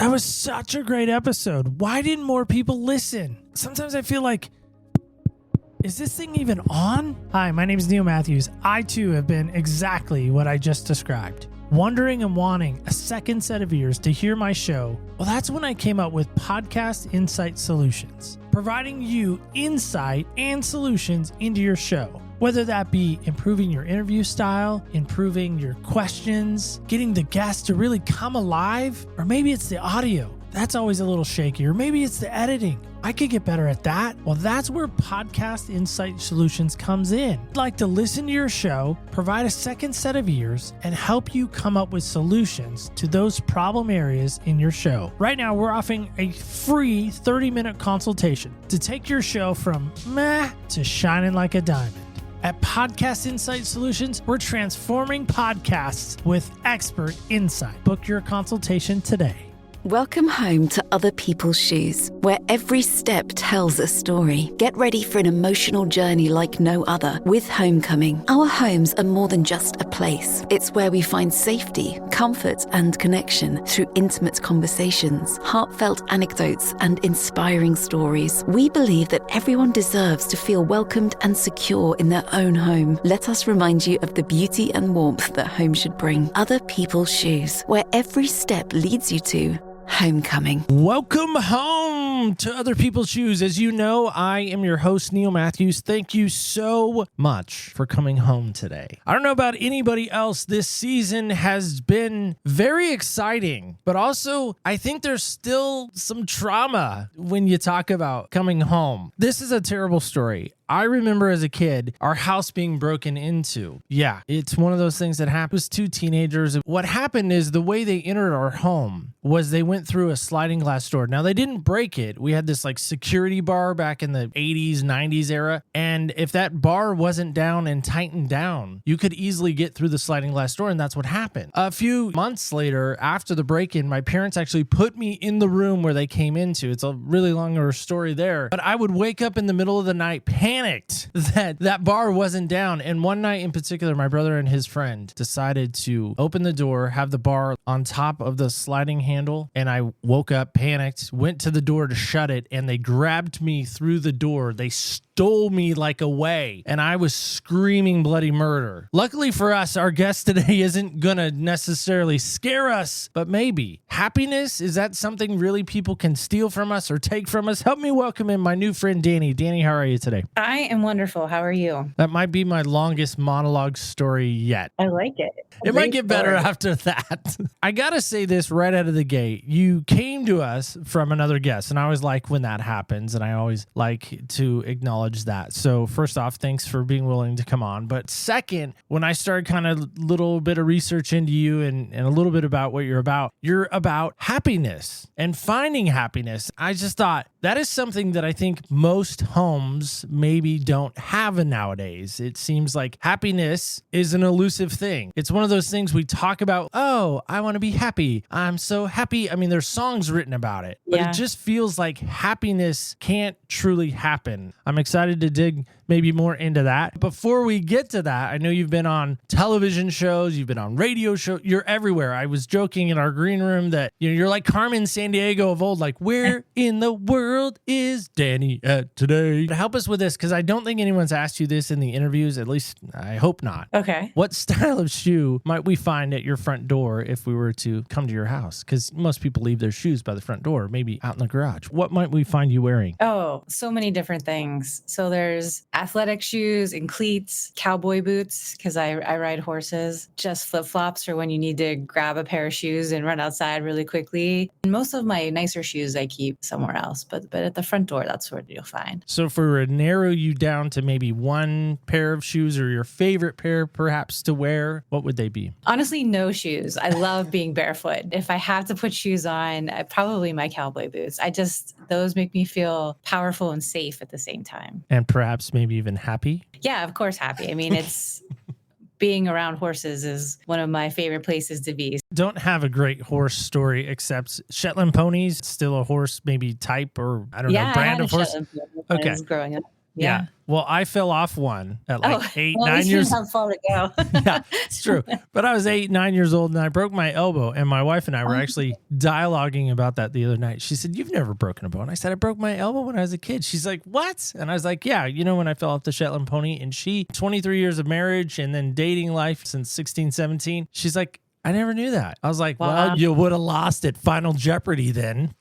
That was such a great episode. Why didn't more people listen? Sometimes I feel like, is this thing even on? Hi, my name is Neil Matthews. I too have been exactly what I just described. Wondering and wanting a second set of ears to hear my show. Well, that's when I came up with Podcast Insight Solutions, providing you insight and solutions into your show. Whether that be improving your interview style, improving your questions, getting the guests to really come alive, or maybe it's the audio. That's always a little shaky, or maybe it's the editing. I could get better at that. Well, that's where Podcast Insight Solutions comes in. I'd like to listen to your show, provide a second set of ears, and help you come up with solutions to those problem areas in your show. Right now, we're offering a free 30-minute consultation to take your show from meh to shining like a diamond. At Podcast Insight Solutions, we're transforming podcasts with expert insight. Book your consultation today. Welcome home to Other People's Shoes, where every step tells a story. Get ready for an emotional journey like no other with Homecoming. Our homes are more than just a place. It's where we find safety, comfort, and connection through intimate conversations, heartfelt anecdotes, and inspiring stories. We believe that everyone deserves to feel welcomed and secure in their own home. Let us remind you of the beauty and warmth that home should bring. Other People's Shoes, where every step leads you to Homecoming. Welcome home to Other People's Shoes. As you know, I am your host, Neil Matthews. Thank you so much for coming home today. I don't know about anybody else. This season has been very exciting, but also I think there's still some trauma when you talk about coming home. This is a terrible story. I remember as a kid, our house being broken into. Yeah, it's one of those things that happens to teenagers. What happened is the way they entered our home was they went through a sliding glass door. Now, they didn't break it. We had this like security bar back in the 80s, 90s era. And if that bar wasn't down and tightened down, you could easily get through the sliding glass door. And that's what happened. A few months later, after the break-in, my parents actually put me in the room where they came into. It's a really longer story there. But I would wake up in the middle of the night, panicked that bar wasn't down. And one night in particular, my brother and his friend decided to open the door, have the bar on top of the sliding handle. And I woke up, panicked, went to the door to shut it, and they grabbed me through the door. They stole me like away, and I was screaming bloody murder. Luckily for us, our guest today isn't gonna necessarily scare us, but maybe. Happiness, is that something really people can steal from us or take from us? Help me welcome in my new friend, Danny. Danny, how are you today? I am wonderful. How are you? That might be my longest monologue story yet. I like it. It might get better after that. I gotta say this right out of the gate. You came to us from another guest, and I always like when that happens, and I always like to acknowledge that. So first off, thanks for being willing to come on. But second, when I started kind of little bit of research into you and a little bit about what you're about happiness and finding happiness. I just thought that is something that I think most homes maybe don't have nowadays. It seems like happiness is an elusive thing. It's one of those things we talk about. Oh, I want to be happy. I'm so happy. I mean, there's songs written about it, but It just feels like happiness can't truly happen. I'm excited to dig maybe more into that. Before we get to that, I know you've been on television shows, you've been on radio shows, you're everywhere. I was joking in our green room that you're like Carmen Sandiego of old, like, where in the world is Danny at today? Help us with this, because I don't think anyone's asked you this in the interviews, at least I hope not. Okay. What style of shoe might we find at your front door if we were to come to your house? Because most people leave their shoes by the front door, maybe out in the garage. What might we find you wearing? Oh, so many different things. So there's athletic shoes and cleats, cowboy boots, because I ride horses, just flip-flops for when you need to grab a pair of shoes and run outside really quickly. And most of my nicer shoes I keep somewhere else, but at the front door, that's where you'll find. So if we were to narrow you down to maybe one pair of shoes or your favorite pair perhaps to wear, what would they be? Honestly, no shoes. I love being barefoot. If I have to put shoes on, probably my cowboy boots. Those make me feel powerful and safe at the same time. And perhaps maybe even happy? Yeah, of course, happy. I mean, it's being around horses is one of my favorite places to be. Don't have a great horse story except Shetland ponies, still a horse maybe type or I don't know, brand of horse. Okay. Growing up. Yeah. Well, I fell off one at like Oh, 8, well, at 9 least you years. didn't have far to go. Yeah, it's true. But I was 8, 9 years old and I broke my elbow. And my wife and I were actually dialoguing about that the other night. She said, "You've never broken a bone." I said, "I broke my elbow when I was a kid." She's like, "What?" And I was like, "Yeah, when I fell off the Shetland pony." And she, 23 years of marriage and then dating life since 16, 17. She's like, "I never knew that." I was like, Wow. "Well, you would have lost at Final Jeopardy then."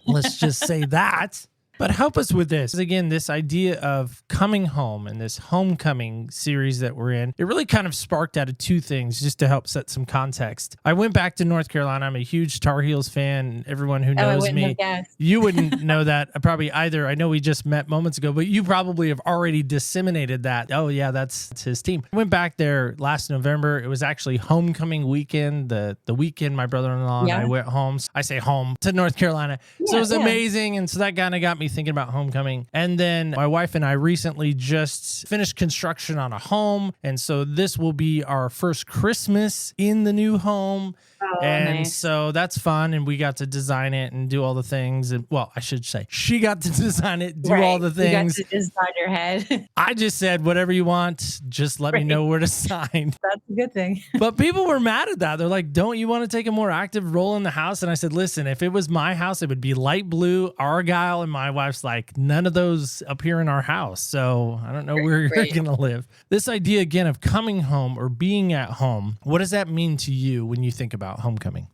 Let's just say that. But help us with this. Again, this idea of coming home and this homecoming series that we're in, it really kind of sparked out of two things just to help set some context. I went back to North Carolina. I'm a huge Tar Heels fan. Everyone who knows me, you wouldn't know that probably either. I know we just met moments ago, but you probably have already disseminated that. Oh, yeah, that's his team. I went back there last November. It was actually homecoming weekend. The weekend my brother-in-law and I went home. I say home to North Carolina. So it was amazing. And so that kind of got me thinking about homecoming. And then my wife and I recently just finished construction on a home. And so this will be our first Christmas in the new home. Oh, and nice. So that's fun. And we got to design it and do all the things. And well, I should say she got to design it, do all the things. You got to design your head. I just said, whatever you want, just let me know where to sign. That's a good thing. But people were mad at that. They're like, "Don't you want to take a more active role in the house?" And I said, "Listen, if it was my house, it would be light blue, Argyle." And my wife's like, "None of those appear in our house. So I don't know where you're going to live." This idea again of coming home or being at home, what does that mean to you when you think about homecoming?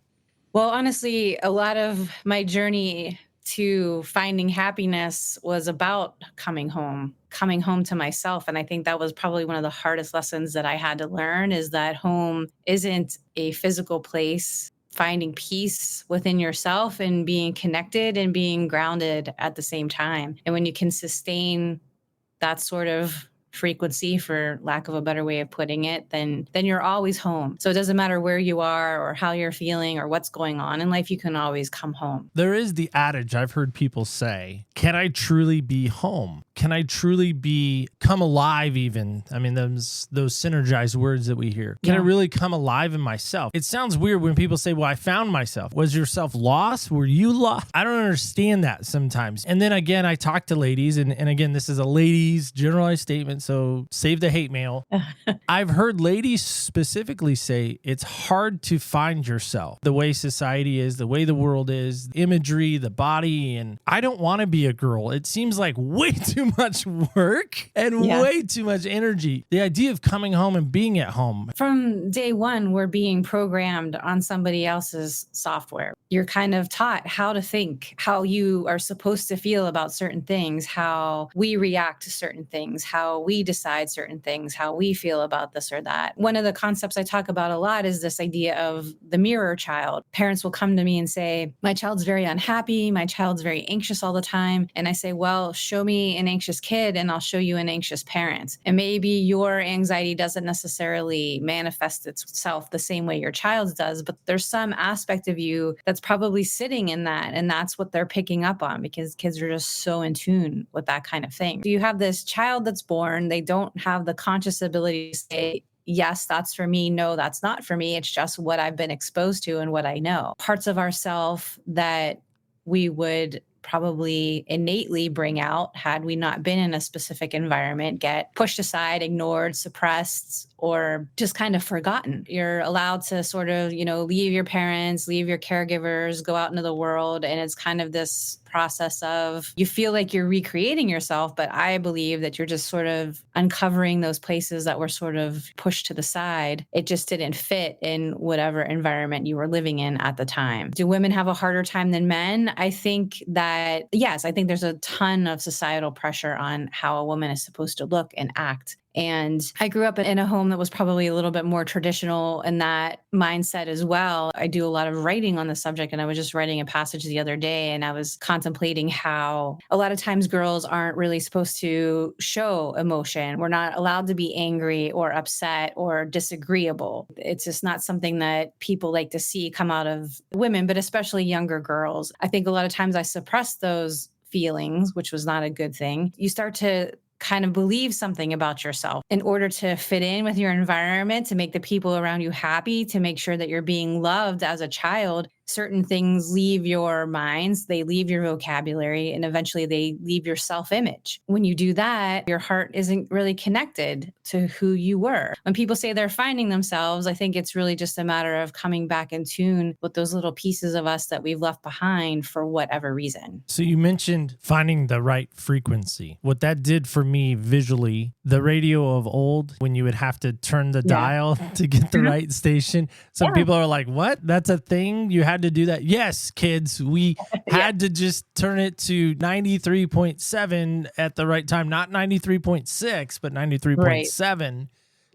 Well, honestly, a lot of my journey to finding happiness was about coming home to myself. And I think that was probably one of the hardest lessons that I had to learn, is that home isn't a physical place. Finding peace within yourself and being connected and being grounded at the same time. And when you can sustain that sort of frequency, for lack of a better way of putting it, then you're always home. So it doesn't matter where you are or how you're feeling or what's going on in life, you can always come home. There is the adage I've heard people say, can I truly be home? Can I truly come alive even? I mean, those synergized words that we hear. Can I really come alive in myself? It sounds weird when people say, "Well, I found myself." Was yourself lost? Were you lost? I don't understand that sometimes. And then again, I talk to ladies, and again, this is a ladies generalized statement, so save the hate mail. I've heard ladies specifically say it's hard to find yourself. The way society is, the way the world is, the imagery, the body, and I don't want to be a girl. It seems like way too much work and way too much energy. The idea of coming home and being at home. From day one, we're being programmed on somebody else's software. You're kind of taught how to think, how you are supposed to feel about certain things, how we react to certain things, how we decide certain things, how we feel about this or that. One of the concepts I talk about a lot is this idea of the mirror child. Parents will come to me and say, "My child's very unhappy. My child's very anxious all the time." And I say, "Well, show me an anxious kid and I'll show you an anxious parent." And maybe your anxiety doesn't necessarily manifest itself the same way your child's does, but there's some aspect of you that's probably sitting in that. And that's what they're picking up on, because kids are just so in tune with that kind of thing. You have this child that's born, they don't have the conscious ability to say, "Yes, that's for me. No, that's not for me. It's just what I've been exposed to and what I know." Parts of ourself that we would probably innately bring out had we not been in a specific environment get pushed aside, ignored, suppressed, or just kind of forgotten. You're allowed to sort of, leave your parents, leave your caregivers, go out into the world. And it's kind of this process of, you feel like you're recreating yourself, but I believe that you're just sort of uncovering those places that were sort of pushed to the side. It just didn't fit in whatever environment you were living in at the time. Do women have a harder time than men? I think that, yes, I think there's a ton of societal pressure on how a woman is supposed to look and act. And I grew up in a home that was probably a little bit more traditional in that mindset as well. I do a lot of writing on the subject, and I was just writing a passage the other day, and I was contemplating how a lot of times girls aren't really supposed to show emotion. We're not allowed to be angry or upset or disagreeable. It's just not something that people like to see come out of women, but especially younger girls. I think a lot of times I suppressed those feelings, which was not a good thing. You start to kind of believe something about yourself in order to fit in with your environment, to make the people around you happy, to make sure that you're being loved as a child. certain things leave your minds, they leave your vocabulary, and eventually they leave your self-image. When you do that, your heart isn't really connected to who you were. When people say they're finding themselves, I think it's really just a matter of coming back in tune with those little pieces of us that we've left behind for whatever reason. So you mentioned finding the right frequency. What that did for me visually, the radio of old, when you would have to turn the dial to get the right station. Some people are like, what? That's a thing? You had to do that? Yes, kids, we had to just turn it to 93.7 at the right time, not 93.6, but 93.7.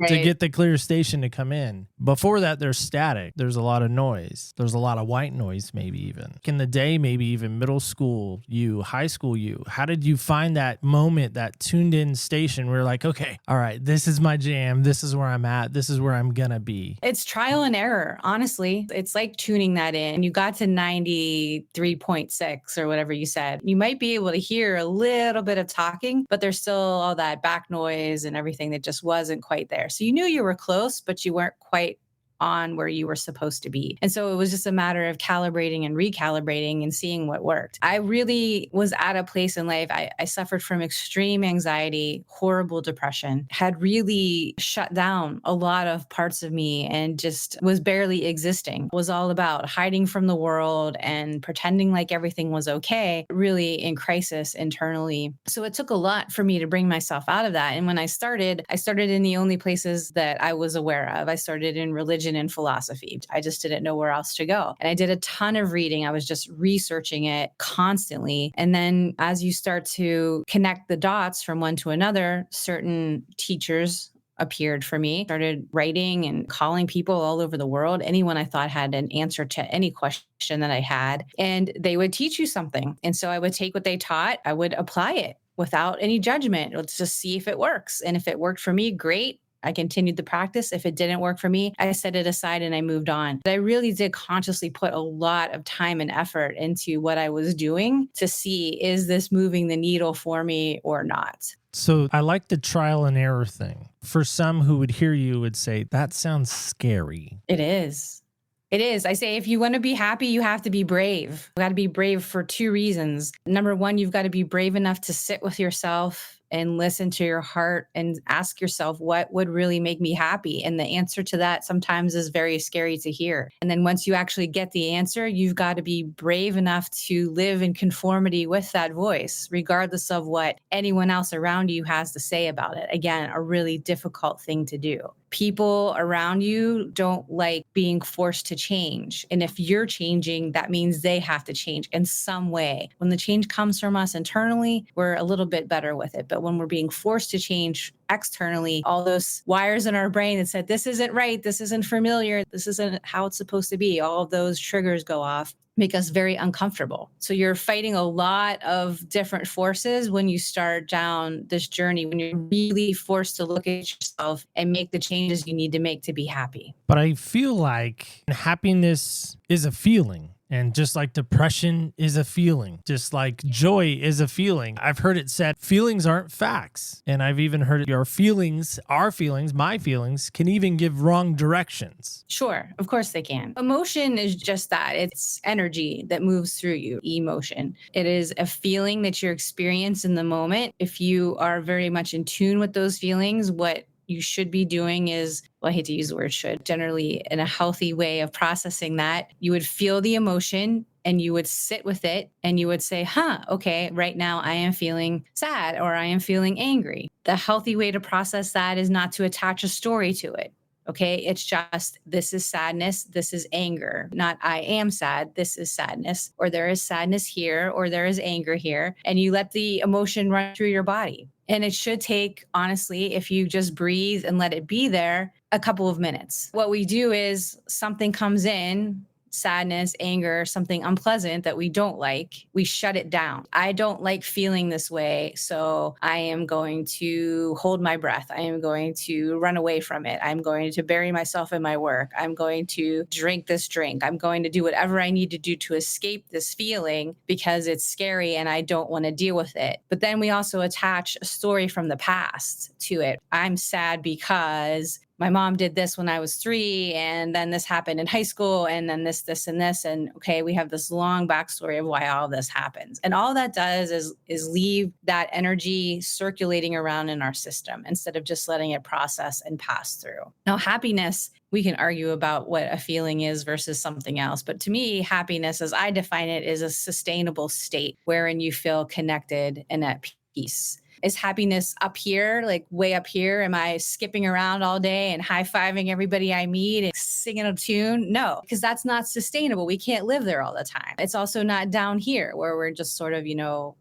To get the clear station to come in. Before that, there's static. There's a lot of noise. There's a lot of white noise, maybe even. In the day, maybe even middle school you, high school you. How did you find that moment, that tuned in station where you're like, okay, all right, this is my jam. This is where I'm at. This is where I'm going to be. It's trial and error, honestly. It's like tuning that in. You got to 93.6 or whatever you said. You might be able to hear a little bit of talking, but there's still all that back noise and everything that just wasn't quite there. So you knew you were close, but you weren't quite on where you were supposed to be. And so it was just a matter of calibrating and recalibrating and seeing what worked. I really was at a place in life. I suffered from extreme anxiety, horrible depression, had really shut down a lot of parts of me and just was barely existing. It was all about hiding from the world and pretending like everything was okay, really in crisis internally. So it took a lot for me to bring myself out of that. And when I started in the only places that I was aware of. I started in religion and philosophy. I just didn't know where else to go. And I did a ton of reading. I was just researching it constantly. And then as you start to connect the dots from one to another, certain teachers appeared for me, started writing and calling people all over the world, anyone I thought had an answer to any question that I had, and they would teach you something. And so I would take what they taught, I would apply it without any judgment. Let's just see if it works. And if it worked for me, great. I continued the practice. If it didn't work for me, I set it aside and I moved on. But I really did consciously put a lot of time and effort into what I was doing to see, is this moving the needle for me or not? So I like the trial and error thing. For some who would hear you would say, that sounds scary. It is. It is. I say, if you want to be happy, you have to be brave. You got to be brave for two reasons. Number one, you've got to be brave enough to sit with yourself and listen to your heart and ask yourself, what would really make me happy? And the answer to that sometimes is very scary to hear. And then once you actually get the answer, you've got to be brave enough to live in conformity with that voice, regardless of what anyone else around you has to say about it. Again, a really difficult thing to do. People around you don't like being forced to change. And if you're changing, that means they have to change in some way. When the change comes from us internally, we're a little bit better with it. But when we're being forced to change externally, all those wires in our brain that said, this isn't right, this isn't familiar, this isn't how it's supposed to be, all of those triggers go off, make us very uncomfortable. So you're fighting a lot of different forces when you start down this journey, when you're really forced to look at yourself and make the changes you need to make to be happy. But I feel like happiness is a feeling. And just like depression is a feeling, just like joy is a feeling. I've heard it said, feelings aren't facts. And I've even heard your feelings, our feelings, my feelings can even give wrong directions. Sure, of course they can. Emotion is just that. It's energy that moves through you, emotion. It is a feeling that you experience in the moment. If you are very much in tune with those feelings, what you should be doing is, well, I hate to use the word should, generally in a healthy way of processing that, you would feel the emotion and you would sit with it and you would say, okay, right now I am feeling sad or I am feeling angry. The healthy way to process that is not to attach a story to it. Okay, it's just, this is sadness, this is anger, not I am sad, this is sadness, or there is sadness here, or there is anger here, and you let the emotion run through your body. And it should take, honestly, if you just breathe and let it be there, a couple of minutes. What we do is something comes in, sadness, anger, something unpleasant that we don't like, we shut it down. I don't like feeling this way, so I am going to hold my breath. I am going to run away from it. I'm going to bury myself in my work. I'm going to drink this drink. I'm going to do whatever I need to do to escape this feeling because it's scary and I don't want to deal with it. But then we also attach a story from the past to it. I'm sad because my mom did this when I was 3, and then this happened in high school, and then this, and this. And okay, we have this long backstory of why all this happens. And all that does is leave that energy circulating around in our system instead of just letting it process and pass through. Now, happiness, we can argue about what a feeling is versus something else. But to me, happiness, as I define it, is a sustainable state wherein you feel connected and at peace. Is happiness up here, like way up here? Am I skipping around all day and high-fiving everybody I meet and singing a tune? No, because that's not sustainable. We can't live there all the time. It's also not down here where we're just sort of,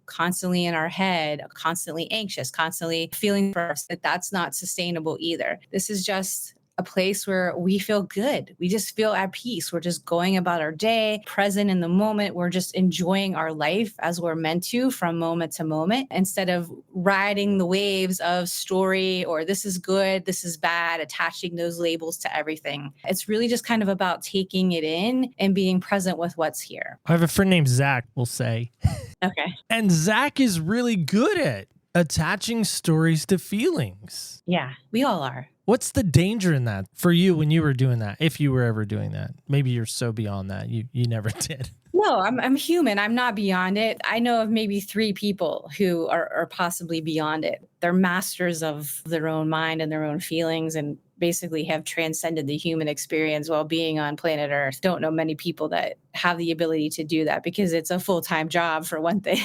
constantly in our head, constantly anxious, constantly feeling for us. That's not sustainable either. This is just a place where we feel good. We just feel at peace. We're just going about our day, present in the moment. We're just enjoying our life as we're meant to from moment to moment, instead of riding the waves of story or this is good, this is bad, attaching those labels to everything. It's really just kind of about taking it in and being present with what's here. I have a friend named Zach, we'll say. Okay. And Zach is really good at attaching stories to feelings. Yeah, we all are. What's the danger in that for you when you were doing that, if you were ever doing that? Maybe you're so beyond that, you never did. No, I'm human. I'm not beyond it. I know of maybe 3 people who are possibly beyond it. They're masters of their own mind and their own feelings, and basically have transcended the human experience while being on planet Earth. Don't know many people that have the ability to do that because it's a full-time job, for one thing.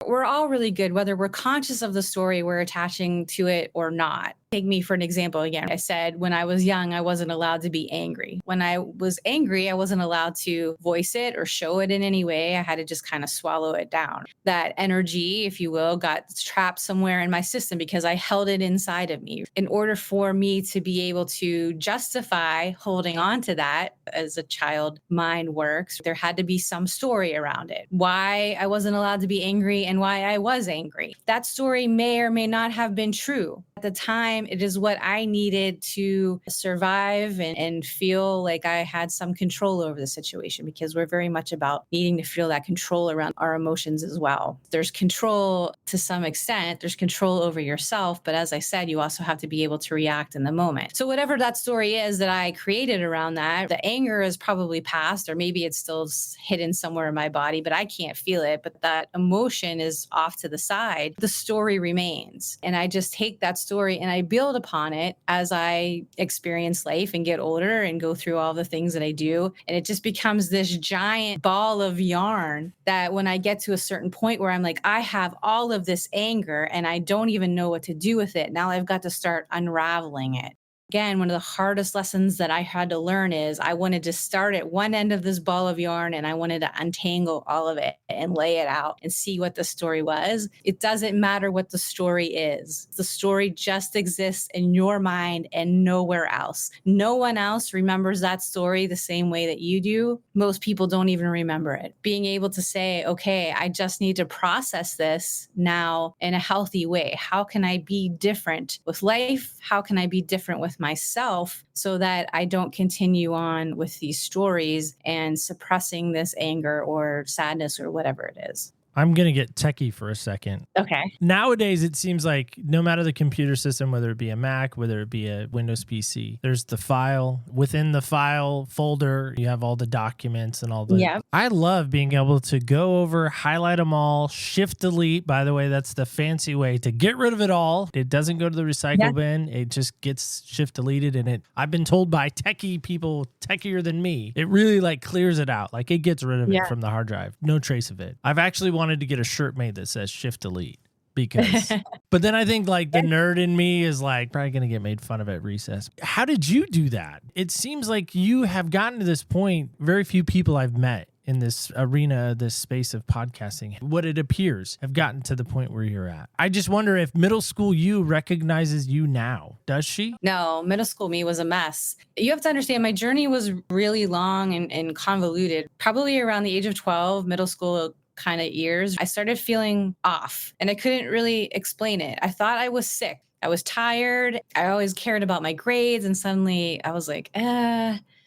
We're all really good, whether we're conscious of the story we're attaching to it or not. Take me for an example again. I said when I was young, I wasn't allowed to be angry. When I was angry, I wasn't allowed to voice it or show it in any way. I had to just kind of swallow it down. That energy, if you will, got trapped somewhere in my system because I held it inside of me. In order for me to be able to justify holding on to that as a child mind works, there had to be some story around it. Why I wasn't allowed to be angry and why I was angry. That story may or may not have been true. At the time, it is what I needed to survive and feel like I had some control over the situation, because we're very much about needing to feel that control around our emotions as well. There's control to some extent, there's control over yourself, but as I said, you also have to be able to react in the moment. So whatever that story is that I created around that, the anger is probably past, or maybe it's still hidden somewhere in my body, but I can't feel it. But that emotion is off to the side. The story remains. And I just take that story and I build upon it as I experience life and get older and go through all the things that I do. And it just becomes this giant ball of yarn that when I get to a certain point where I'm like, I have all of this anger and I don't even know what to do with it. Now I've got to start unraveling it. Again, one of the hardest lessons that I had to learn is I wanted to start at one end of this ball of yarn and I wanted to untangle all of it and lay it out and see what the story was. It doesn't matter what the story is. The story just exists in your mind and nowhere else. No one else remembers that story the same way that you do. Most people don't even remember it. Being able to say, okay, I just need to process this now in a healthy way. How can I be different with life? How can I be different with myself so that I don't continue on with these stories and suppressing this anger or sadness or whatever it is? I'm going to get techie for a second. Okay. Nowadays, it seems like no matter the computer system, whether it be a Mac, whether it be a Windows PC, there's the file. Within the file folder, you have all the documents and all the... Yeah. I love being able to go over, highlight them all, shift delete. By the way, that's the fancy way to get rid of it all. It doesn't go to the recycle bin. It just gets shift deleted. And I've been told by techie people, techier than me, it really like clears it out. Like it gets rid of it from the hard drive. No trace of it. I've actually wanted to get a shirt made that says shift delete because but then I think like the nerd in me is like probably gonna get made fun of at recess. How did you do that? It seems like you have gotten to this point. Very few people I've met in this arena, this space of podcasting, what it appears, have gotten to the point where you're at. I just wonder if middle school you recognizes you now. Does she? No, middle school me was a mess. You have to understand my journey was really long and convoluted. Probably around the age of 12, middle school kind of years, I started feeling off and I couldn't really explain it. I thought I was sick. I was tired. I always cared about my grades. And suddenly I was like,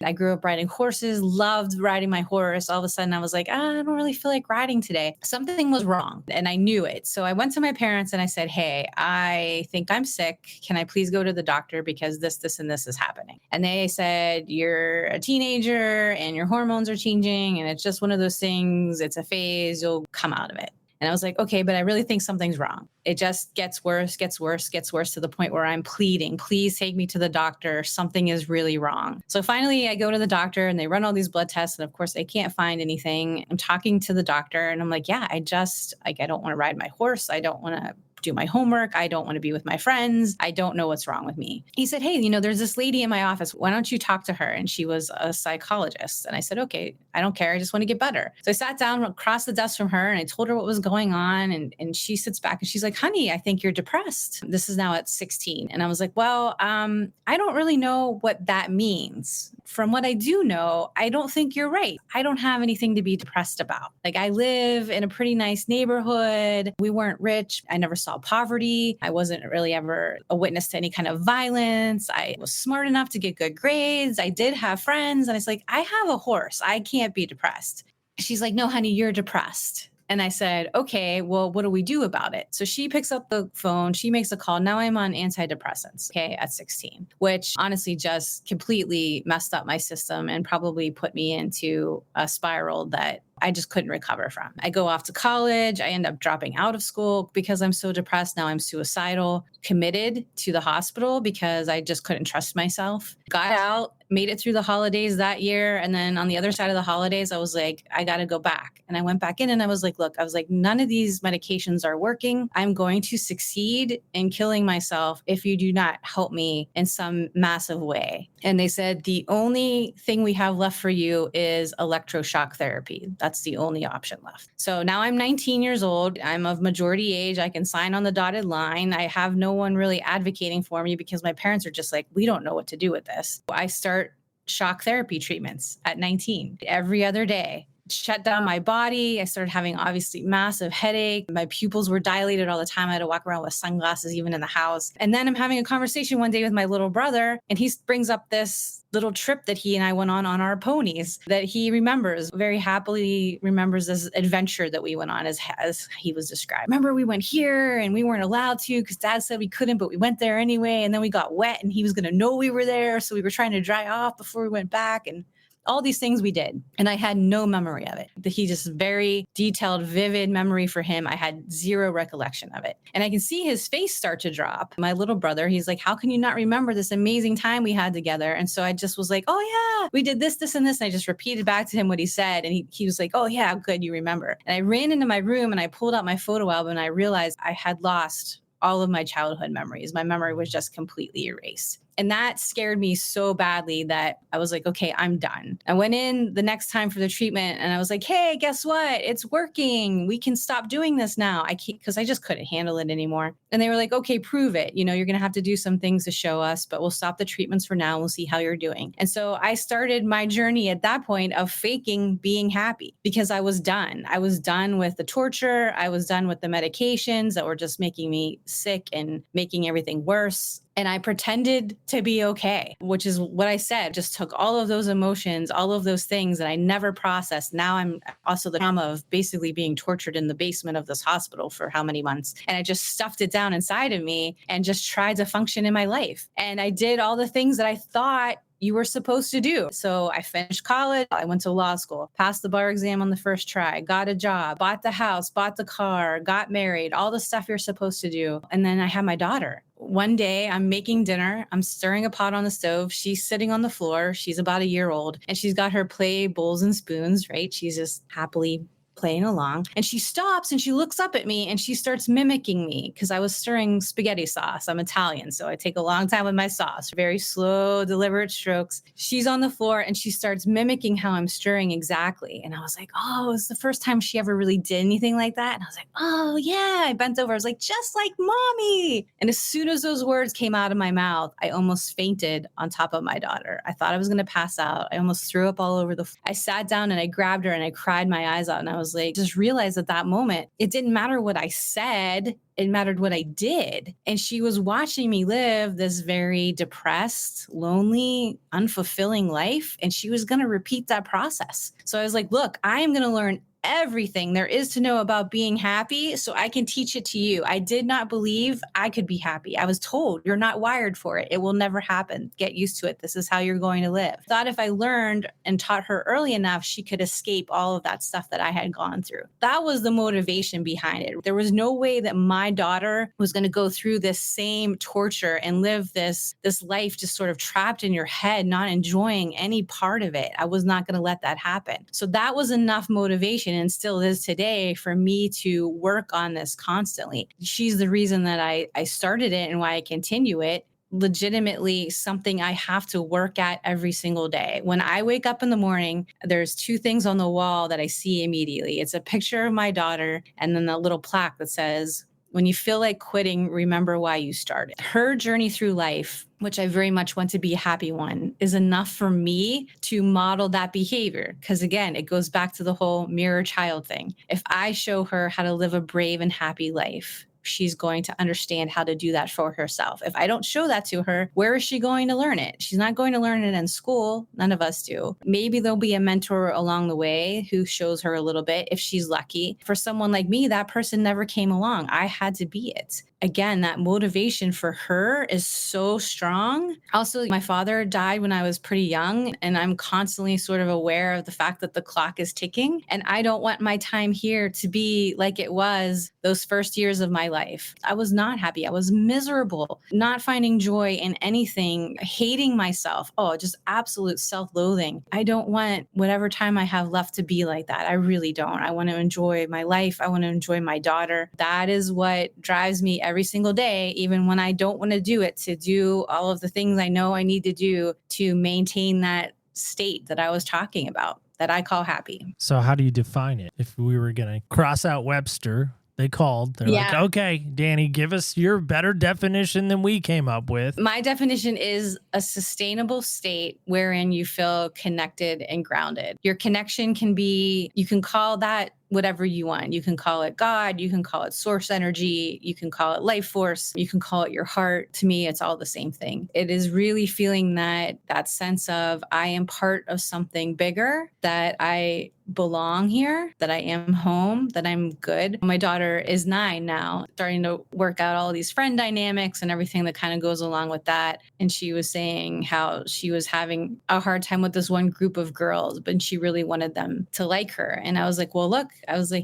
I grew up riding horses, loved riding my horse. All of a sudden I was like, I don't really feel like riding today. Something was wrong and I knew it. So I went to my parents and I said, hey, I think I'm sick. Can I please go to the doctor because this, and this is happening? And they said, you're a teenager and your hormones are changing and it's just one of those things. It's a phase. You'll come out of it. And I was like, okay, but I really think something's wrong. It just gets worse to the point where I'm pleading, please take me to the doctor. Something is really wrong. So finally I go to the doctor and they run all these blood tests. And of course they can't find anything. I'm talking to the doctor and I'm like, yeah, I don't want to ride my horse. I don't want to do my homework. I don't want to be with my friends. I don't know what's wrong with me. He said, hey, there's this lady in my office. Why don't you talk to her? And she was a psychologist. And I said, okay, I don't care. I just want to get better. So I sat down across the desk from her and I told her what was going on. And she sits back and she's like, honey, I think you're depressed. This is now at 16. And I was like, well, I don't really know what that means. From what I do know, I don't think you're right. I don't have anything to be depressed about. Like, I live in a pretty nice neighborhood. We weren't rich. I never saw poverty. I wasn't really ever a witness to any kind of violence. I was smart enough to get good grades. I did have friends. And it's like, I have a horse. I can't be depressed. She's like, no, honey, you're depressed. And I said, okay, well, what do we do about it? So she picks up the phone, she makes a call. Now I'm on antidepressants, okay, at 16, which honestly just completely messed up my system and probably put me into a spiral that I just couldn't recover from. I go off to college. I end up dropping out of school because I'm so depressed. Now I'm suicidal, committed to the hospital because I just couldn't trust myself. Got out, made it through the holidays that year. And then on the other side of the holidays, I was like, I got to go back. And I went back in and I was like, look, none of these medications are working. I'm going to succeed in killing myself if you do not help me in some massive way. And they said, the only thing we have left for you is electroshock therapy. That's the only option left. So now I'm 19 years old. I'm of majority age. I can sign on the dotted line. I have no one really advocating for me because my parents are just like, we don't know what to do with this. I start shock therapy treatments at 19 every other day. Shut down my body. I started having obviously massive headache. My pupils were dilated all the time. I had to walk around with sunglasses even in the house. And then I'm having a conversation one day with my little brother, and he brings up this little trip that he and I went on our ponies that he remembers, very happily remembers this adventure that we went on as he was described. Remember, we went here and we weren't allowed to because Dad said we couldn't, but we went there anyway. And then we got wet and he was going to know we were there. So we were trying to dry off before we went back. And all these things we did. And I had no memory of it. He just very detailed, vivid memory for him. I had zero recollection of it. And I can see his face start to drop. My little brother, he's like, how can you not remember this amazing time we had together? And so I just was like, oh yeah, we did this, this, and this. And I just repeated back to him what he said. And he was like, oh yeah, good, you remember. And I ran into my room and I pulled out my photo album and I realized I had lost all of my childhood memories. My memory was just completely erased. And that scared me so badly that I was like, okay, I'm done. I went in the next time for the treatment and I was like, hey, guess what? It's working. We can stop doing this now. Because I just couldn't handle it anymore. And they were like, okay, prove it. You're going to have to do some things to show us, but we'll stop the treatments for now. We'll see how you're doing. And so I started my journey at that point of faking being happy because I was done. I was done with the torture. I was done with the medications that were just making me sick and making everything worse. And I pretended to be okay, which is what I said, just took all of those emotions, all of those things that I never processed. Now I'm also the trauma of basically being tortured in the basement of this hospital for how many months. And I just stuffed it down inside of me and just tried to function in my life. And I did all the things that I thought you were supposed to do. So I finished college. I went to law school, passed the bar exam on the first try, got a job, bought the house, bought the car, got married, all the stuff you're supposed to do. And then I had my daughter. One day I'm making dinner. I'm stirring a pot on the stove. She's sitting on the floor. She's about a year old and she's got her play bowls and spoons, right? She's just happily playing along. And she stops and she looks up at me and she starts mimicking me because I was stirring spaghetti sauce. I'm Italian, so I take a long time with my sauce, very slow, deliberate strokes. She's on the floor and she starts mimicking how I'm stirring exactly. And I was like, oh, it's the first time she ever really did anything like that. And I was like, oh yeah. I bent over. I was like, just like mommy. And as soon as those words came out of my mouth, I almost fainted on top of my daughter. I thought I was going to pass out. I almost threw up all over I sat down and I grabbed her and I cried my eyes out. And I was like, just realized at that moment, it didn't matter what I said It mattered what I did. And she was watching me live this very depressed, lonely, unfulfilling life. And she was going to repeat that process. So I was like, look, I am going to learn everything there is to know about being happy so I can teach it to you. I did not believe I could be happy. I was told you're not wired for it. It will never happen. Get used to it. This is how you're going to live. Thought if I learned and taught her early enough, she could escape all of that stuff that I had gone through. That was the motivation behind it. There was no way that my daughter was going to go through this same torture and live this life just sort of trapped in your head, not enjoying any part of it. I was not going to let that happen. So that was enough motivation, and still is today, for me to work on this constantly. She's the reason that I started it and why I continue it. Legitimately something I have to work at every single day. When I wake up in the morning, there's two things on the wall that I see immediately. It's a picture of my daughter and then a little plaque that says, when you feel like quitting, remember why you started. Her journey through life, which I very much want to be a happy one, is enough for me to model that behavior. Because again, it goes back to the whole mirror child thing. If I show her how to live a brave and happy life, she's going to understand how to do that for herself. If I don't show that to her, where is she going to learn it? She's not going to learn it in school. None of us do. Maybe there'll be a mentor along the way who shows her a little bit if she's lucky. For someone like me, that person never came along. I had to be it. Again, that motivation for her is so strong. Also, my father died when I was pretty young, and I'm constantly sort of aware of the fact that the clock is ticking. And I don't want my time here to be like it was those first years of my life. I was not happy. I was miserable, not finding joy in anything, hating myself. Oh, just absolute self-loathing. I don't want whatever time I have left to be like that. I really don't. I want to enjoy my life. I want to enjoy my daughter. That is what drives me every single day, even when I don't want to do it, to do all of the things I know I need to do to maintain that state that I was talking about, that I call happy. So how do you define it? If we were going to cross out Webster, they called. They're like, okay, Danny, give us your better definition than we came up with. My definition is a sustainable state wherein you feel connected and grounded. Your connection can be, you can call that whatever you want. You can call it God, you can call it source energy, you can call it life force, you can call it your heart. To me, it's all the same thing. It is really feeling that sense of I am part of something bigger, that I belong here, that I am home, that I'm good. My daughter is 9 now, starting to work out all these friend dynamics and everything that kind of goes along with that. And she was saying how she was having a hard time with this one group of girls, but she really wanted them to like her. And I was like, well, look,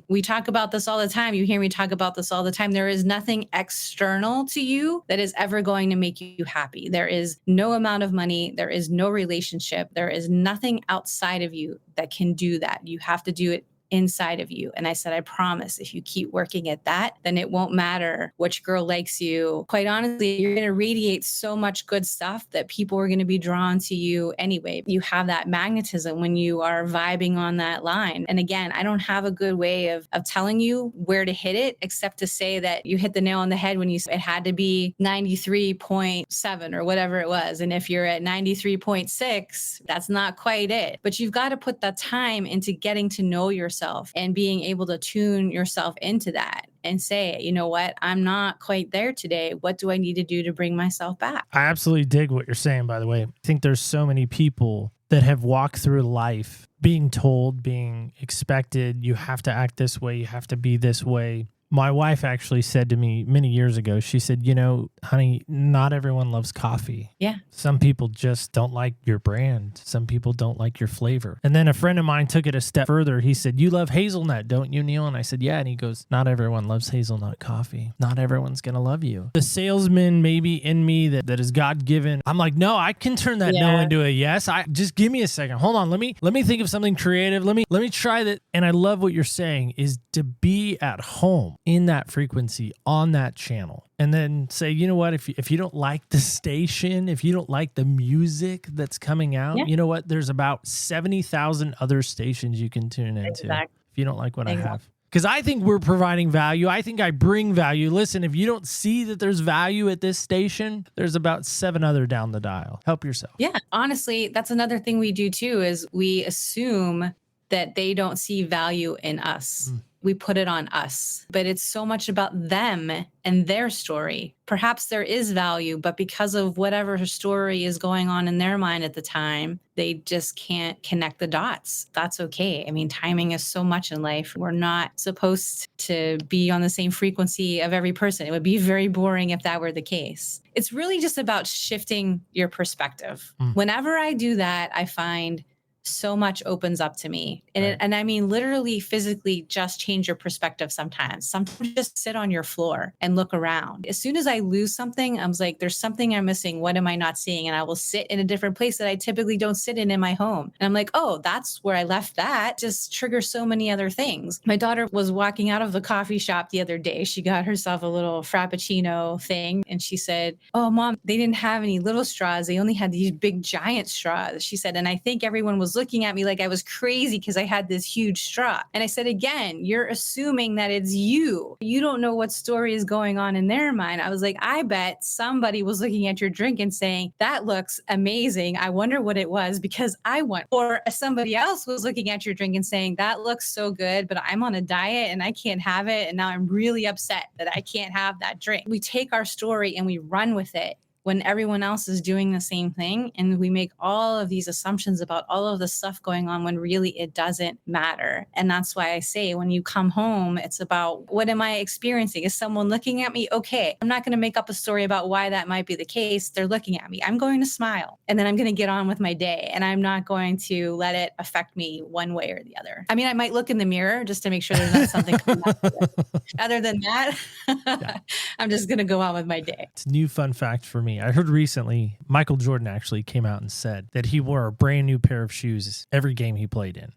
we talk about this all the time. You hear me talk about this all the time. There is nothing external to you that is ever going to make you happy. There is no amount of money. There is no relationship. There is nothing outside of you that can do that. You have to do it inside of you. And I said, I promise, if you keep working at that, then it won't matter which girl likes you. Quite honestly, you're going to radiate so much good stuff that people are going to be drawn to you anyway. You have that magnetism when you are vibing on that line. And again, I don't have a good way of telling you where to hit it, except to say that you hit the nail on the head when you said it had to be 93.7 or whatever it was. And if you're at 93.6, that's not quite it. But you've got to put that time into getting to know yourself and being able to tune yourself into that and say, you know what, I'm not quite there today. What do I need to do to bring myself back? I absolutely dig what you're saying, by the way. I think there's so many people that have walked through life being told, being expected, you have to act this way, you have to be this way. My wife actually said to me many years ago, she said, you know, honey, not everyone loves coffee. Yeah. Some people just don't like your brand. Some people don't like your flavor. And then a friend of mine took it a step further. He said, you love hazelnut, don't you, Neil? And I said, yeah. And he goes, not everyone loves hazelnut coffee. Not everyone's going to love you. The salesman maybe in me that is God-given. I'm like, no, I can turn that no into a yes. Just give me a second. Hold on. Let me think of something creative. Let me try that. And I love what you're saying is to be at home in that frequency on that channel. And then say, you know what, if you don't like the station, if you don't like the music that's coming out, you know what, there's about 70,000 other stations you can tune into if you don't like what I have. Because I think we're providing value. I think I bring value. Listen, if you don't see that there's value at this station, there's about 7 other down the dial. Help yourself. Yeah, honestly, that's another thing we do too, is we assume that they don't see value in us. We put it on us, but it's so much about them and their story. Perhaps there is value, but because of whatever story is going on in their mind at the time, they just can't connect the dots. That's okay. I mean, timing is so much in life. We're not supposed to be on the same frequency of every person. It would be very boring if that were the case. It's really just about shifting your perspective. Whenever I do that, I find so much opens up to me. And I mean, literally, physically just change your perspective sometimes. Sometimes just sit on your floor and look around. As soon as I lose something, I was like, there's something I'm missing. What am I not seeing? And I will sit in a different place that I typically don't sit in my home. And I'm like, oh, that's where I left that. Just triggers so many other things. My daughter was walking out of the coffee shop the other day. She got herself a little Frappuccino thing. And she said, oh, Mom, they didn't have any little straws. They only had these big giant straws. She said, and I think everyone was looking at me like I was crazy because I had this huge straw. And I said, again, you're assuming that it's you. You don't know what story is going on in their mind. I was like, I bet somebody was looking at your drink and saying, that looks amazing. I wonder what it was because I want. Or somebody else was looking at your drink and saying, that looks so good, but I'm on a diet and I can't have it. And now I'm really upset that I can't have that drink. We take our story and we run with it when everyone else is doing the same thing. And we make all of these assumptions about all of the stuff going on when really it doesn't matter. And that's why I say when you come home, it's about what am I experiencing? Is someone looking at me? Okay, I'm not going to make up a story about why that might be the case. They're looking at me. I'm going to smile and then I'm going to get on with my day. And I'm not going to let it affect me one way or the other. I mean, I might look in the mirror just to make sure there's not something coming up. Other than that, I'm just going to go on with my day. It's a new fun fact for me. I heard recently Michael Jordan actually came out and said that he wore a brand new pair of shoes every game he played in.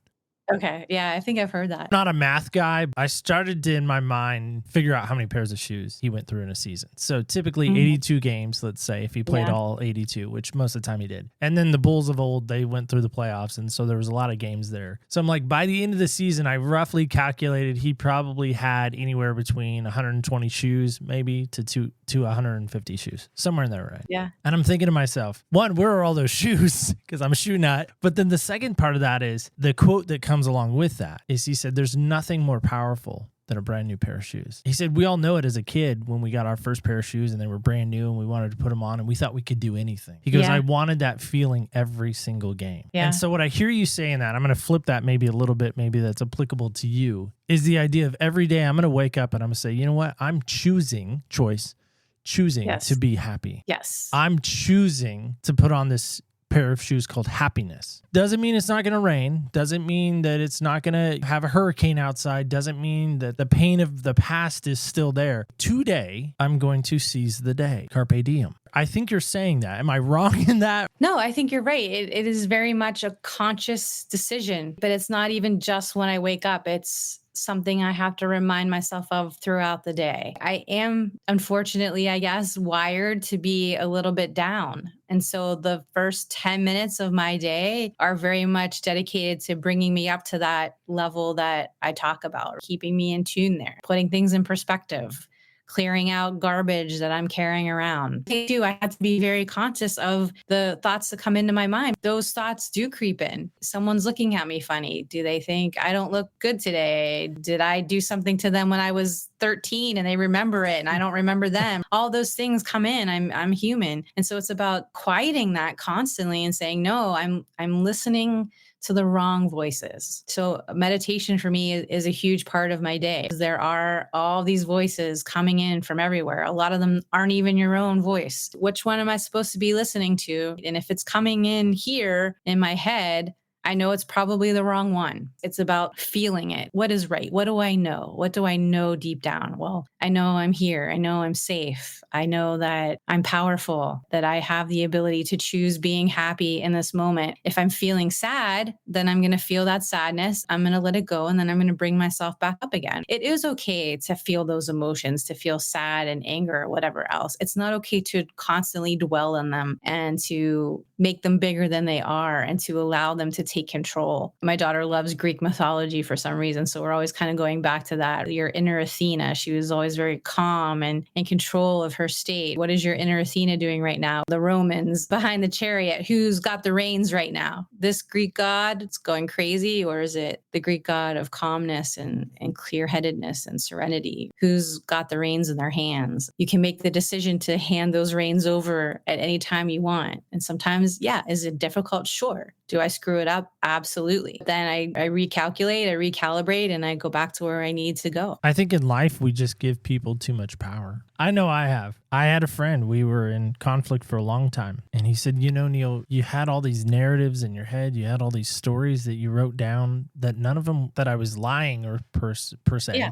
Okay. Yeah, I think I've heard that. Not a math guy. I started to, in my mind, figure out how many pairs of shoes he went through in a season. So typically 82 games, let's say, if he played all 82, which most of the time he did. And then the Bulls of old, they went through the playoffs. And so there was a lot of games there. So I'm like, by the end of the season, I roughly calculated he probably had anywhere between 120 shoes, maybe to 150 shoes, somewhere in there, right? Yeah. And I'm thinking to myself, one, where are all those shoes? Because I'm a shoe nut. But then the second part of that is the quote that comes along with that is he said, there's nothing more powerful than a brand new pair of shoes. He said, we all know it as a kid when we got our first pair of shoes and they were brand new and we wanted to put them on and we thought we could do anything. He goes, I wanted that feeling every single game. Yeah. And so what I hear you saying that, I'm going to flip that maybe a little bit, maybe that's applicable to you, is the idea of every day I'm going to wake up and I'm going to say, you know what? I'm choosing to be happy. Yes. I'm choosing to put on this pair of shoes called happiness. Doesn't mean it's not going to rain. Doesn't mean that it's not going to have a hurricane outside. Doesn't mean that the pain of the past is still there. Today, I'm going to seize the day. Carpe diem. I think you're saying that. Am I wrong in that? No, I think you're right. It is very much a conscious decision, but it's not even just when I wake up. It's something I have to remind myself of throughout the day. I am, unfortunately, I guess, wired to be a little bit down. And so the first 10 minutes of my day are very much dedicated to bringing me up to that level that I talk about, keeping me in tune there, putting things in perspective, clearing out garbage that I'm carrying around. I have to be very conscious of the thoughts that come into my mind. Those thoughts do creep in. Someone's looking at me funny. Do they think I don't look good today? Did I do something to them when I was 13 and they remember it and I don't remember them? All those things come in. I'm human. And so it's about quieting that constantly and saying, no, I'm listening to the wrong voices. So meditation for me is a huge part of my day. There are all these voices coming in from everywhere. A lot of them aren't even your own voice. Which one am I supposed to be listening to? And if it's coming in here in my head, I know it's probably the wrong one. It's about feeling it. What is right? What do I know? What do I know deep down? Well, I know I'm here. I know I'm safe. I know that I'm powerful, that I have the ability to choose being happy in this moment. If I'm feeling sad, then I'm going to feel that sadness. I'm going to let it go. And then I'm going to bring myself back up again. It is okay to feel those emotions, to feel sad and anger or whatever else. It's not okay to constantly dwell in them and to make them bigger than they are and to allow them to take control. My daughter loves Greek mythology for some reason. So we're always kind of going back to that. Your inner Athena, she was always very calm and in control of her state. What is your inner Athena doing right now? The Romans behind the chariot, who's got the reins right now? This Greek god, it's going crazy, or is it the Greek god of calmness and clear-headedness and serenity? Who's got the reins in their hands? You can make the decision to hand those reins over at any time you want. And sometimes, yeah, is it difficult? Sure. Do I screw it up? Absolutely. Then I recalculate, I recalibrate, and I go back to where I need to go. I think in life, we just give people too much power. I know I have. I had a friend, we were in conflict for a long time. And he said, Neil, you had all these narratives in your head. You had all these stories that you wrote down that none of them that I was lying or per se. Yeah.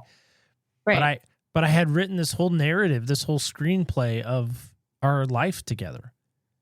Right. But I had written this whole narrative, this whole screenplay of our life together.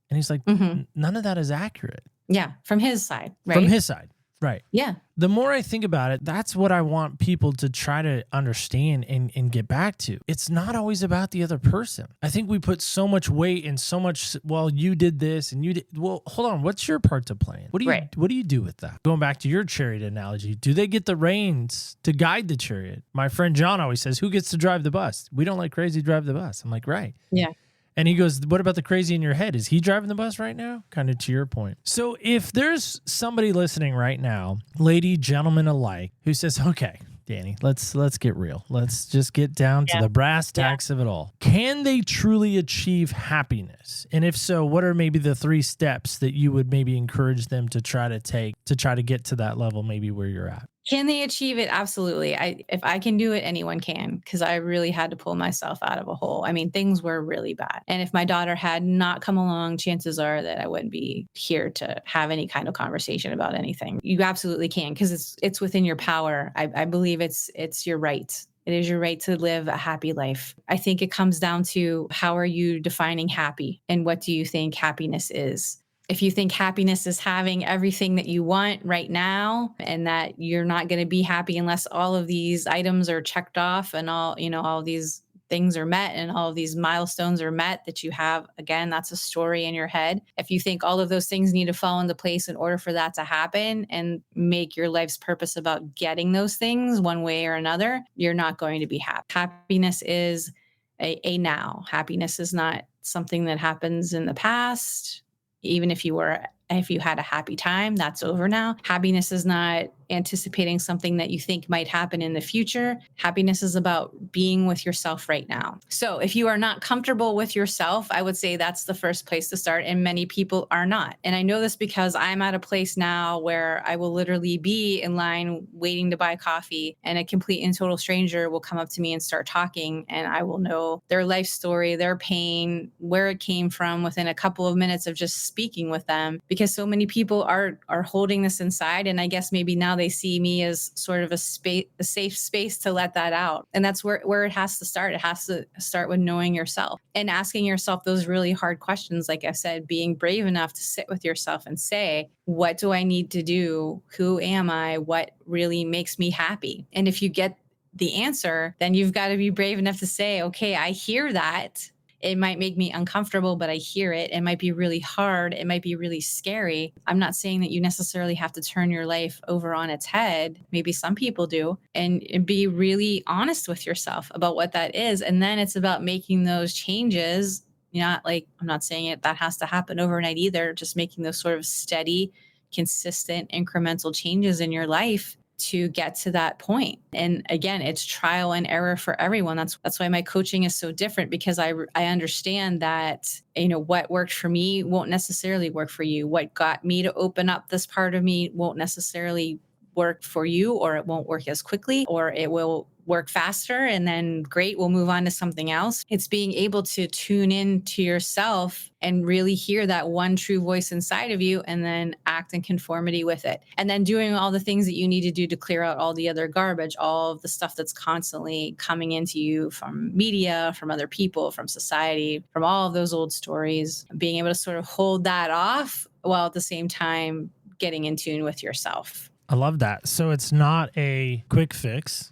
And he's like, none of that is accurate. Yeah. From his side, right? From his side. Right. Yeah. The more I think about it, that's what I want people to try to understand and get back to. It's not always about the other person. I think we put so much weight and so much, well, you did this and you did, well, hold on. What's your part to play in? What do you do with that? Going back to your chariot analogy, do they get the reins to guide the chariot? My friend John always says, who gets to drive the bus? We don't let crazy drive the bus. I'm like, right. Yeah. And he goes, what about the crazy in your head? Is he driving the bus right now? Kind of to your point. So if there's somebody listening right now, lady, gentleman alike, who says, okay, Danny, let's get real. Let's just get down to the brass tacks of it all. Can they truly achieve happiness? And if so, what are maybe the 3 steps that you would maybe encourage them to try to take to try to get to that level, maybe where you're at? Can they achieve it? Absolutely. If I can do it, anyone can, because I really had to pull myself out of a hole. I mean, things were really bad. And if my daughter had not come along, chances are that I wouldn't be here to have any kind of conversation about anything. You absolutely can, because it's within your power. I believe it's your right. It is your right to live a happy life. I think it comes down to, how are you defining happy, and what do you think happiness is? If you think happiness is having everything that you want right now, and that you're not going to be happy unless all of these items are checked off and all these things are met and all of these milestones are met that you have, again, that's a story in your head. If you think all of those things need to fall into place in order for that to happen, and make your life's purpose about getting those things one way or another, you're not going to be happy. Happiness is a now. Happiness is not something that happens in the past. Even if you had a happy time, that's over now. Happiness is not anticipating something that you think might happen in the future. Happiness is about being with yourself right now. So if you are not comfortable with yourself, I would say that's the first place to start. And many people are not. And I know this because I'm at a place now where I will literally be in line waiting to buy coffee, and a complete and total stranger will come up to me and start talking, and I will know their life story, their pain, where it came from within a couple of minutes of just speaking with them, because so many people are holding this inside. And I guess maybe now they see me as sort of a safe space to let that out. And that's where it has to start. It has to start with knowing yourself and asking yourself those really hard questions. Like I said, being brave enough to sit with yourself and say, what do I need to do? Who am I? What really makes me happy? And if you get the answer, then you've got to be brave enough to say, okay, I hear that. It might make me uncomfortable, but I hear it. It might be really hard. It might be really scary. I'm not saying that you necessarily have to turn your life over on its head. Maybe some people do. And be really honest with yourself about what that is. And then it's about making those changes. I'm not saying that has to happen overnight either. Just making those sort of steady, consistent, incremental changes in your life to get to that point. And again, it's trial and error for everyone. That's why my coaching is so different, because I understand that, what worked for me won't necessarily work for you. What got me to open up this part of me won't necessarily work for you, or it won't work as quickly, or it will work faster, and then great, we'll move on to something else. It's being able to tune in to yourself and really hear that one true voice inside of you, and then act in conformity with it. And then doing all the things that you need to do to clear out all the other garbage, all of the stuff that's constantly coming into you from media, from other people, from society, from all of those old stories, being able to sort of hold that off while at the same time getting in tune with yourself. I love that. So it's not a quick fix.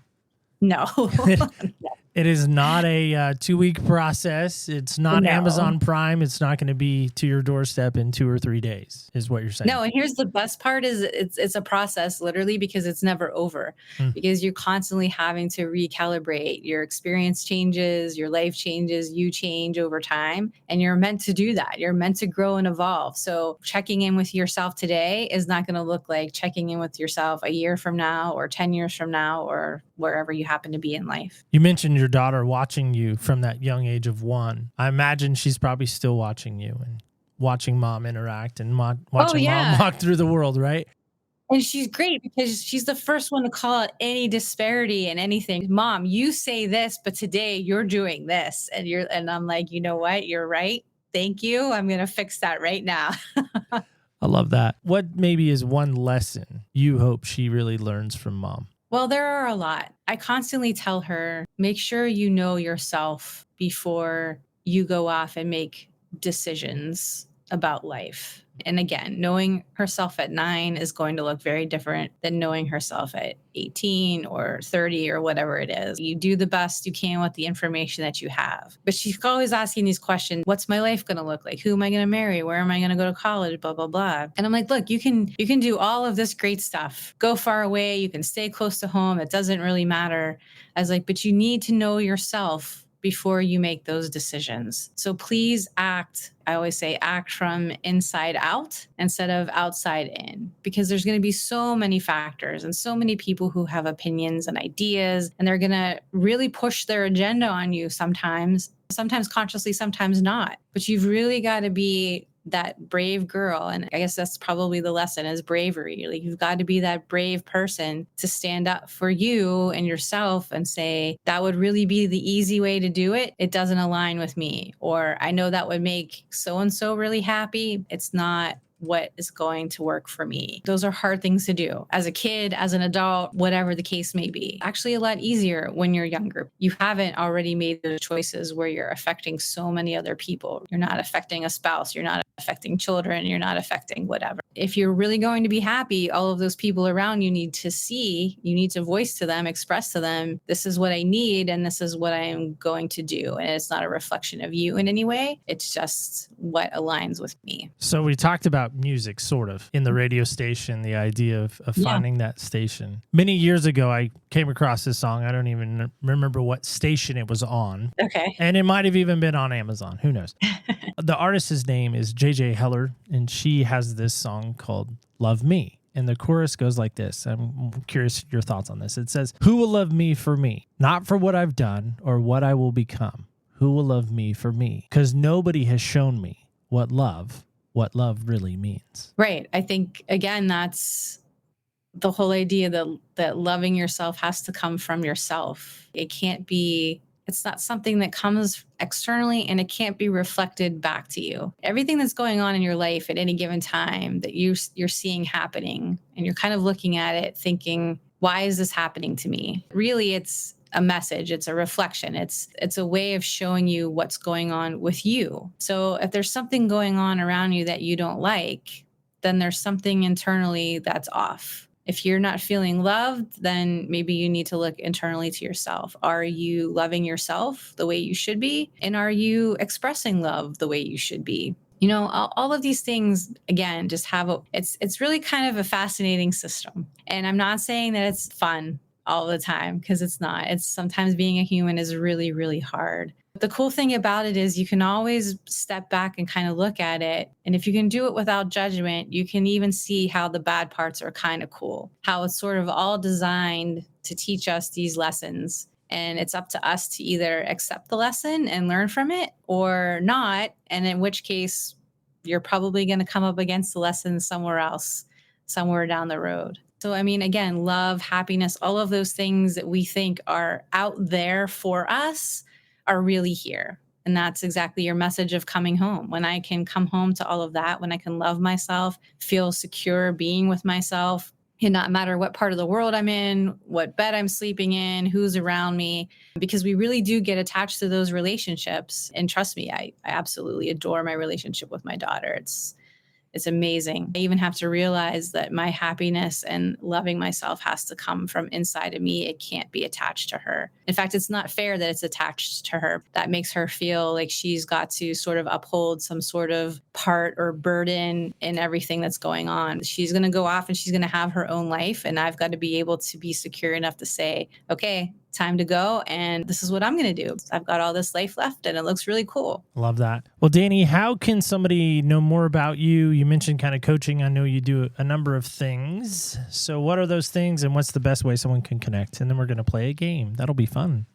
No. It is not a 2-week process. It's not No. Amazon Prime. It's not going to be to your doorstep in 2 or 3 days, is what you're saying. No, and here's the best part is it's a process literally because it's never over. Because you're constantly having to recalibrate. Your experience changes, your life changes, you change over time, and you're meant to do that. You're meant to grow and evolve. So checking in with yourself today is not going to look like checking in with yourself a year from now or 10 years from now or wherever you happen to be in life. You mentioned your daughter watching you from that young age of 1. I imagine she's probably still watching you and watching mom interact and watching mom walk through the world, right? And she's great because she's the first one to call out any disparity and anything. Mom, you say this, but today you're doing this. And I'm like, you know what? You're right. Thank you. I'm going to fix that right now. I love that. What maybe is one lesson you hope she really learns from mom? Well, there are a lot. I constantly tell her, make sure you know yourself before you go off and make decisions about life. And again, knowing herself at 9 is going to look very different than knowing herself at 18 or 30 or whatever it is. You do the best you can with the information that you have. But she's always asking these questions. What's my life going to look like? Who am I going to marry? Where am I going to go to college? Blah, blah, blah. And I'm like, look, you can do all of this great stuff. Go far away. You can stay close to home. It doesn't really matter. I was like, but you need to know yourself before you make those decisions. So please act. I always say act from inside out instead of outside in, because there's going to be so many factors and so many people who have opinions and ideas, and they're going to really push their agenda on you sometimes consciously, sometimes not. But you've really got to be that brave girl. And I guess that's probably the lesson is bravery. Like you've got to be that brave person to stand up for you and yourself and say, that would really be the easy way to do it. It doesn't align with me. Or I know that would make so-and-so really happy. It's not what is going to work for me. Those are hard things to do as a kid, as an adult, whatever the case may be. Actually, a lot easier when you're younger. You haven't already made those choices where you're affecting so many other people. You're not affecting a spouse. You're not affecting children. You're not affecting whatever. If you're really going to be happy, all of those people around you need to see, you need to voice to them, express to them, this is what I need and this is what I am going to do. And it's not a reflection of you in any way. It's just what aligns with me. So we talked about music sort of in the radio station, the idea of finding that station. Many years ago, I came across this song. I don't even remember what station it was on. Okay. And it might have even been on Amazon. Who knows? The artist's name is JJ Heller, and she has this song called Love Me. And the chorus goes like this. I'm curious your thoughts on this. It says, who will love me for me? Not for what I've done or what I will become. Who will love me for me? Because nobody has shown me what love really means. Right. I think, again, that's the whole idea that loving yourself has to come from yourself. It's not something that comes externally, and it can't be reflected back to you. Everything that's going on in your life at any given time that you're seeing happening, and you're kind of looking at it thinking, why is this happening to me? Really, it's a message. It's a reflection. It's a way of showing you what's going on with you. So if there's something going on around you that you don't like, then there's something internally that's off. If you're not feeling loved, then maybe you need to look internally to yourself. Are you loving yourself the way you should be? And are you expressing love the way you should be? You know, all of these things, again, just it's really kind of a fascinating system. And I'm not saying that it's fun all the time, because it's not. It's sometimes being a human is really, really hard. The cool thing about it is you can always step back and kind of look at it. And if you can do it without judgment, you can even see how the bad parts are kind of cool, how it's sort of all designed to teach us these lessons. And it's up to us to either accept the lesson and learn from it or not. And in which case, you're probably going to come up against the lesson somewhere else, somewhere down the road. So, I mean, again, love, happiness, all of those things that we think are out there for us are really here. And that's exactly your message of coming home. When I can come home to all of that, when I can love myself, feel secure being with myself, and not matter what part of the world I'm in, what bed I'm sleeping in, who's around me, because we really do get attached to those relationships. And trust me, I absolutely adore my relationship with my daughter. It's amazing. I even have to realize that my happiness and loving myself has to come from inside of me. It can't be attached to her. In fact, it's not fair that it's attached to her. That makes her feel like she's got to sort of uphold some sort of part or burden in everything that's going on. She's going to go off and she's going to have her own life. And I've got to be able to be secure enough to say, okay, time to go. And this is what I'm going to do. I've got all this life left and it looks really cool. Love that. Well, Dannie, how can somebody know more about you? You mentioned kind of coaching. I know you do a number of things. So what are those things and what's the best way someone can connect? And then we're going to play a game. That'll be fun.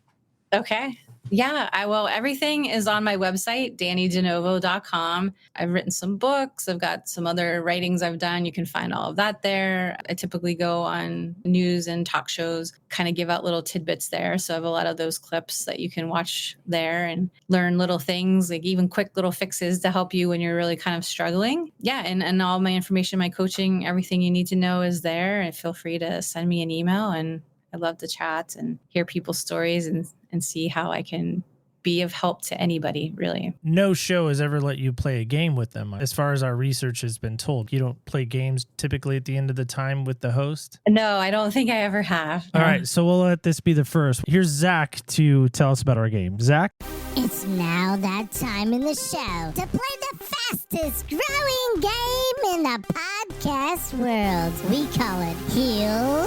Okay. Yeah, everything is on my website, DannieDeNovo.com. I've written some books. I've got some other writings I've done. You can find all of that there. I typically go on news and talk shows, kind of give out little tidbits there. So I have a lot of those clips that you can watch there and learn little things, like even quick little fixes to help you when you're really kind of struggling. Yeah, and all my information, my coaching, everything you need to know is there. And feel free to send me an email, and I love to chat and hear people's stories and see how I can be of help to anybody, really. No show has ever let you play a game with them. As far as our research has been told, you don't play games typically at the end of the time with the host? No, I don't think I ever have. All right, so we'll let this be the first. Here's Zach to tell us about our game. Zach? It's now that time in the show to play the fastest growing game in the podcast world. We call it Heel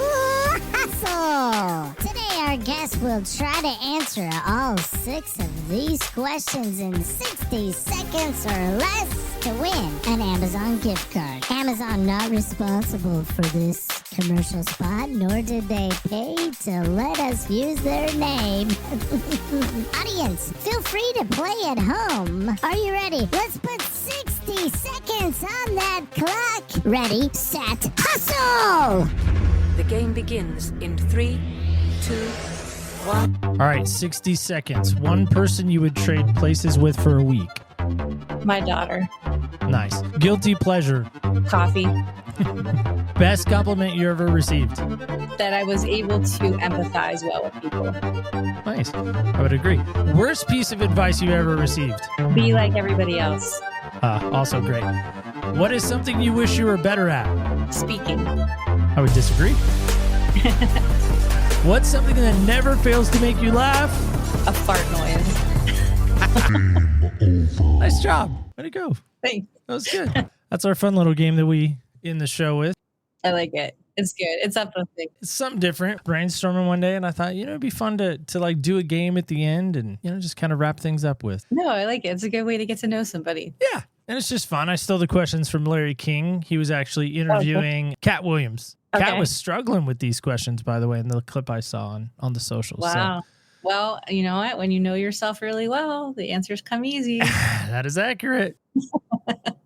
Hustle. Today our guest will try to answer all 6 of these questions in 60 seconds or less to win an Amazon gift card. Amazon not responsible for this commercial spot, nor did they pay to let us use their name. Audience, feel free to play at home. Are you ready? Let's put 60 seconds on that clock. Ready, set, hustle! The game begins in 3, 2, 1. All right, 60 seconds. One person you would trade places with for a week. My daughter. Nice. Guilty pleasure. Coffee. Best compliment you ever received. That I was able to empathize well with people. Nice. I would agree. Worst piece of advice you ever received. Be like everybody else. Also great. What is something you wish you were better at? Speaking. I would disagree. What's something that never fails to make you laugh? A fart noise. Nice job. Way to go. Thanks. That was good. That's our fun little game that we end the show with. I like it. It's good. It's uplifting. It's something different. Brainstorming one day, and I thought, it'd be fun to like do a game at the end and, just kind of wrap things up with. No, I like it. It's a good way to get to know somebody. Yeah. And it's just fun. I stole the questions from Larry King. He was actually interviewing Cat Williams. Okay. Cat was struggling with these questions, by the way, in the clip I saw on the socials. Wow. So. Well, you know what? When you know yourself really well, the answers come easy. That is accurate.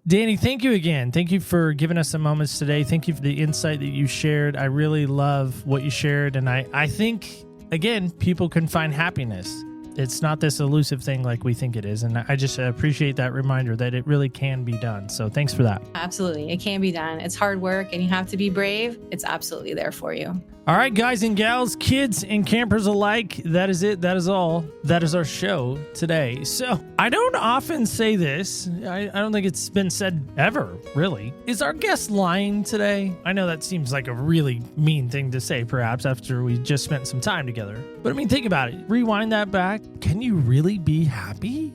Dannie, thank you again. Thank you for giving us some moments today. Thank you for the insight that you shared. I really love what you shared. And I think, again, people can find happiness. It's not this elusive thing like we think it is. And I just appreciate that reminder that it really can be done. So thanks for that. Absolutely. It can be done. It's hard work and you have to be brave. It's absolutely there for you. All right, guys and gals, kids and campers alike, that is it. That is all. That is our show today. So I don't often say this. I don't think it's been said ever, really. Is our guest lying today? I know that seems like a really mean thing to say, perhaps, after we just spent some time together. But think about it. Rewind that back. Can you really be happy?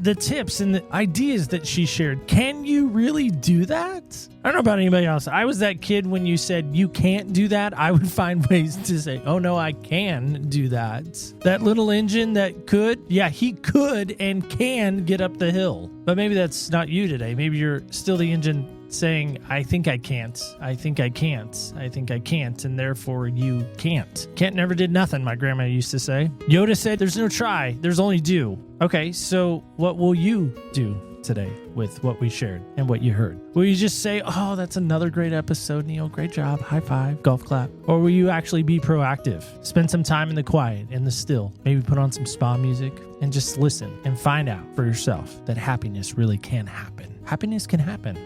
The tips and the ideas that she shared. Can you really do that? I don't know about anybody else. I was that kid when you said you can't do that. I would find ways to say, oh no, I can do that. That little engine that could, yeah, he could and can get up the hill. But maybe that's not you today. Maybe you're still the engine saying, I think I can't. I think I can't. I think I can't. And therefore you can't. Can't never did nothing, my grandma used to say. Yoda said, there's no try. There's only do. Okay, so what will you do today with what we shared and what you heard? Will you just say, oh, that's another great episode, Neil. Great job. High five. Golf clap. Or will you actually be proactive? Spend some time in the quiet, in the still. Maybe put on some spa music and just listen and find out for yourself that happiness really can happen. Happiness can happen.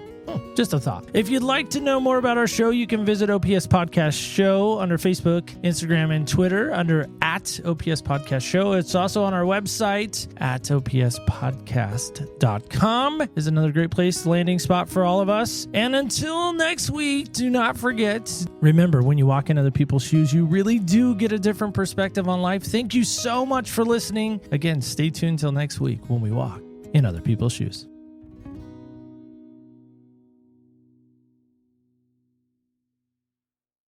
Just a thought. If you'd like to know more about our show, you can visit OPS Podcast Show under Facebook, Instagram, and Twitter under @OPS Podcast Show. It's also on our website at opspodcast.com is another great place, landing spot for all of us. And until next week, do not forget, remember, when you walk in other people's shoes, you really do get a different perspective on life. Thank you so much for listening. Again, stay tuned till next week when we walk in other people's shoes.